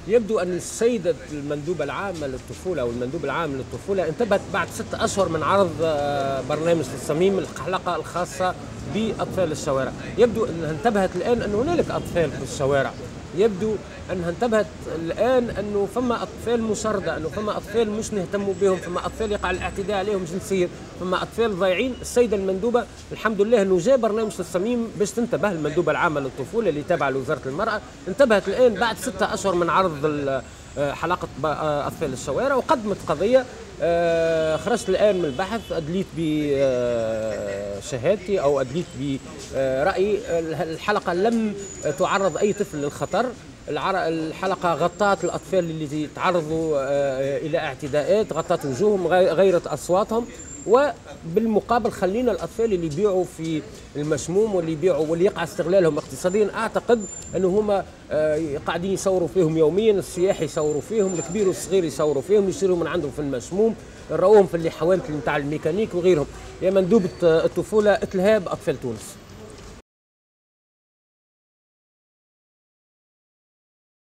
يبدو أن السيدة المندوبة العامة للطفولة أو المندوب العام للطفولة انتبهت بعد 6 أشهر من عرض برنامج الصميم، الحلقة الخاصة بأطفال الشوارع. يبدو أنها انتبهت الآن أن هنالك أطفال في الشوارع، يبدو أنها انتبهت الآن أنه فما أطفال مشردة، أنه فما أطفال مش نهتموا بهم، فما أطفال يقع الاعتداء عليهم جنسيا، فما أطفال ضايعين. السيدة المندوبة الحمد لله أنه جاء برنامج الصميم باش تنتبه، المندوبة العامة للطفولة اللي تابعة لوزارة المرأة انتبهت الآن بعد 6 أشهر من عرض حلقة أطفال الشوارع، وقدمت قضية. خرجت الآن من البحث، أدليت بشهادتي أو أدليت برأيي. الحلقة لم تعرض أي طفل للخطر، الحلقة غطت الأطفال اللي تعرضوا إلى اعتداءات، غطت وجوههم، غيرت أصواتهم، وبالمقابل خلينا الأطفال اللي يبيعوا في المسموم واللي يبيعوا واللي يقع استغلالهم اقتصاديا. أعتقد أنه هما قاعدين يصوروا فيهم يوميا، السياح يصوروا فيهم، الكبير والصغير يصوروا فيهم، يشتروا من عندهم في المسموم، نراوهم في اللي حوامل نتاع الميكانيك وغيرهم. يا مندوبة الطفولة اتلهاب أطفال تونس.